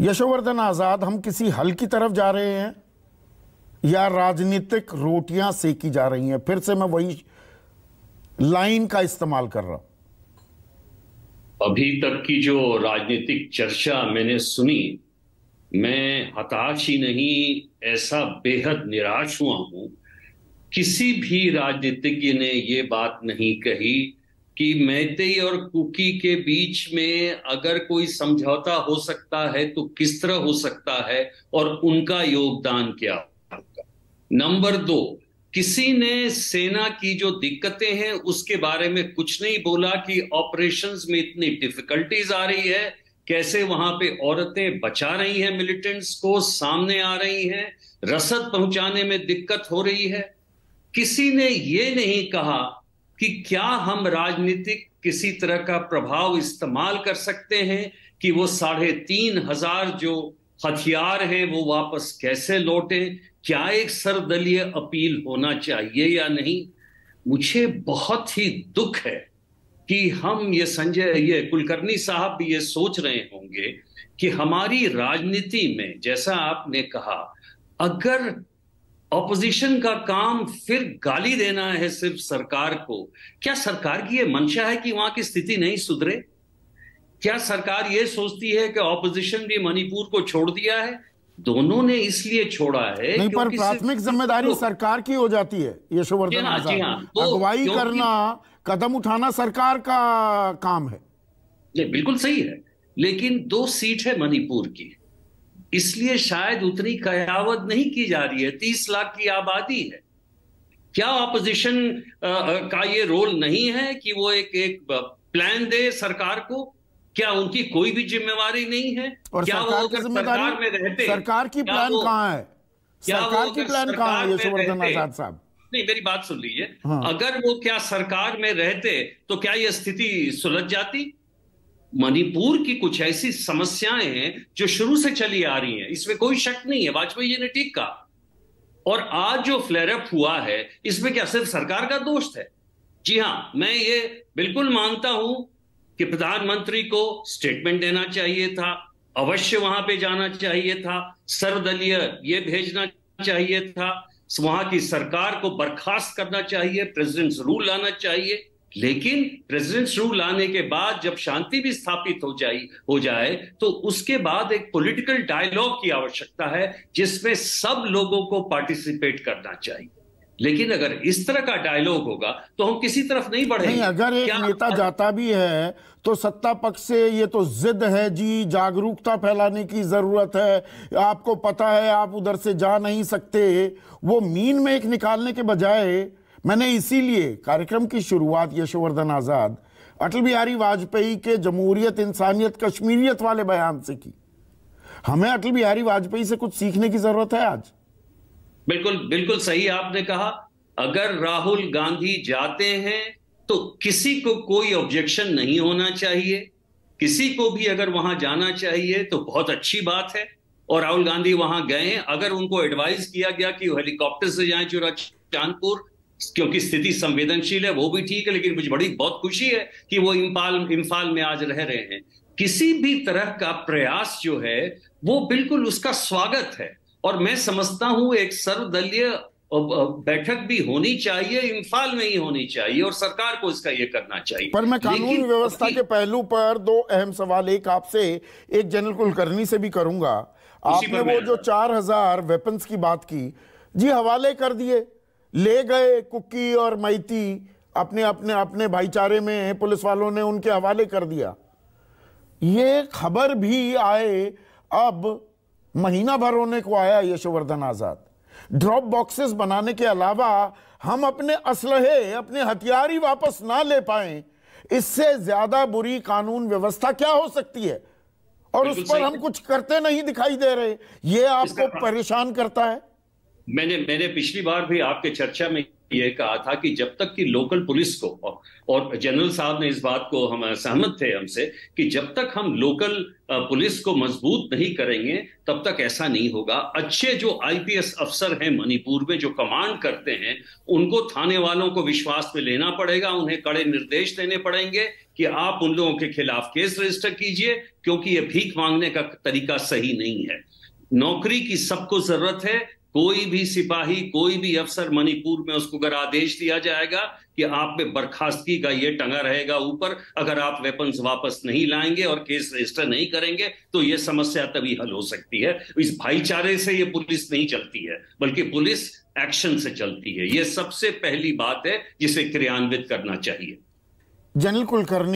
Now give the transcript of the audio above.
यशोवर्धन आजाद, हम किसी हल की तरफ जा रहे हैं या राजनीतिक रोटियां सेकी जा रही हैं? फिर से मैं वही लाइन का इस्तेमाल कर रहा हूं। अभी तक की जो राजनीतिक चर्चा मैंने सुनी, मैं हताश ही नहीं, ऐसा बेहद निराश हुआ हूं। किसी भी राजनीतिज्ञ ने ये बात नहीं कही कि मैतेई और कुकी के बीच में अगर कोई समझौता हो सकता है तो किस तरह हो सकता है और उनका योगदान क्या होगा। नंबर दो, किसी ने सेना की जो दिक्कतें हैं उसके बारे में कुछ नहीं बोला कि ऑपरेशंस में इतनी डिफिकल्टीज आ रही है, कैसे वहां पे औरतें बचा रही हैं मिलिटेंट्स को, सामने आ रही हैं, रसद पहुंचाने में दिक्कत हो रही है। किसी ने ये नहीं कहा कि क्या हम राजनीतिक किसी तरह का प्रभाव इस्तेमाल कर सकते हैं कि वो 3,500 जो हथियार हैं वो वापस कैसे लौटें, क्या एक सर्वदलीय अपील होना चाहिए या नहीं। मुझे बहुत ही दुख है कि हम ये कुलकर्णी साहब भी ये सोच रहे होंगे कि हमारी राजनीति में, जैसा आपने कहा, अगर ऑपोजिशन का काम फिर गाली देना है सिर्फ सरकार को, क्या सरकार की ये मंशा है कि वहां की स्थिति नहीं सुधरे? क्या सरकार ये सोचती है कि ऑपोजिशन भी मणिपुर को छोड़ दिया है? दोनों ने इसलिए छोड़ा है नहीं, पर क्योंकि प्राथमिक जिम्मेदारी सरकार की हो जाती है यशोवर्धन आजाद। अगुवाई करना, कदम उठाना सरकार का काम है। बिल्कुल सही है, लेकिन 2 सीट है मणिपुर की, इसलिए शायद उतनी कयावत नहीं की जा रही है। 30 लाख की आबादी है। क्या ऑपोजिशन का ये रोल नहीं है कि वो एक प्लान दे सरकार को? क्या उनकी कोई भी जिम्मेवारी नहीं है? और क्या सरकार वो की अगर जिम्मेदारी, सरकार में रहते, सरकार की प्लान कहां है? सरकार की प्लान कहां है यशोवर्धन आजाद साहब? नहीं, मेरी बात सुन लीजिए। हाँ। अगर वो क्या सरकार में रहते तो क्या ये स्थिति सुलझ जाती? मणिपुर की कुछ ऐसी समस्याएं हैं जो शुरू से चली आ रही हैं, इसमें कोई शक नहीं है, वाजपेयी जी ने ठीक कहा। और आज जो फ्लेयर अप हुआ है, इसमें क्या सिर्फ सरकार का दोष है? जी हां, मैं ये बिल्कुल मानता हूं कि प्रधानमंत्री को स्टेटमेंट देना चाहिए था, अवश्य वहां पे जाना चाहिए था, सर्वदलीय ये भेजना चाहिए था, वहां की सरकार को बर्खास्त करना चाहिए, प्रेसिडेंट्स रूल लाना चाहिए। लेकिन प्रेसिडेंट्स रूल लाने के बाद जब शांति भी स्थापित हो जाए तो उसके बाद एक पॉलिटिकल डायलॉग की आवश्यकता है जिसमें सब लोगों को पार्टिसिपेट करना चाहिए। लेकिन अगर इस तरह का डायलॉग होगा तो हम किसी तरफ नहीं बढ़ेंगे। नहीं, अगर एक नेता जाता भी है तो सत्ता पक्ष से ये तो जिद है जी, जागरूकता फैलाने की जरूरत है, आपको पता है आप उधर से जा नहीं सकते, वो मीन में एक निकालने के बजाय मैंने इसीलिए कार्यक्रम की शुरुआत यशोवर्धन आजाद अटल बिहारी वाजपेयी के जमहूरियत, इंसानियत, कश्मीरियत वाले बयान से की। हमें अटल बिहारी वाजपेयी से कुछ सीखने की जरूरत है आज। बिल्कुल बिल्कुल सही आपने कहा। अगर राहुल गांधी जाते हैं तो किसी को कोई ऑब्जेक्शन नहीं होना चाहिए, किसी को भी अगर वहां जाना चाहिए तो बहुत अच्छी बात है। और राहुल गांधी वहां गए, अगर उनको एडवाइस किया गया कि वो हेलीकॉप्टर से जाएं चांदपुर क्योंकि स्थिति संवेदनशील है, वो भी ठीक है, लेकिन मुझे बहुत खुशी है कि वो इंफाल में आज रह रहे हैं। किसी भी तरह का प्रयास जो है वो बिल्कुल उसका स्वागत है और मैं समझता हूं एक सर्वदलीय बैठक भी होनी चाहिए, इंफाल में ही होनी चाहिए और सरकार को इसका ये करना चाहिए। पर मैं कानून व्यवस्था के पहलू पर 2 अहम सवाल, एक आपसे, एक जनरल कुलकर्णी से भी करूंगा। आपने वो जो 4,000 वेपन्स की बात की, जी हवाले कर दिए, ले गए कुकी और मैती, अपने अपने अपने भाईचारे में पुलिस वालों ने उनके हवाले कर दिया। ये खबर भी आए, अब महीना भर होने को आया यशोवर्धन आजाद, ड्रॉप बॉक्सेस बनाने के अलावा हम अपने असलहे, अपने हथियार ही वापस ना ले पाए, इससे ज्यादा बुरी कानून व्यवस्था क्या हो सकती है? और उस पर हम कुछ करते नहीं दिखाई दे रहे। ये आपको परेशान करता है? मैंने पिछली बार भी आपके चर्चा में ये कहा था कि जब तक कि लोकल पुलिस को, और जनरल साहब ने इस बात को हम सहमत थे हमसे, कि जब तक हम लोकल पुलिस को मजबूत नहीं करेंगे तब तक ऐसा नहीं होगा। अच्छे जो आईपीएस अफसर हैं मणिपुर में जो कमांड करते हैं, उनको थाने वालों को विश्वास में लेना पड़ेगा, उन्हें कड़े निर्देश देने पड़ेंगे कि आप उन लोगों के खिलाफ केस रजिस्टर कीजिए, क्योंकि ये भीख मांगने का तरीका सही नहीं है। नौकरी की सबको जरूरत है। कोई भी सिपाही, कोई भी अफसर मणिपुर में, उसको अगर आदेश दिया जाएगा कि आप पे बर्खास्तगी का ये टंगा रहेगा ऊपर, अगर आप वेपन्स वापस नहीं लाएंगे और केस रजिस्टर नहीं करेंगे, तो ये समस्या तभी हल हो सकती है। इस भाईचारे से ये पुलिस नहीं चलती है, बल्कि पुलिस एक्शन से चलती है। ये सबसे पहली बात है जिसे क्रियान्वित करना चाहिए। जनरल कुलकर्णी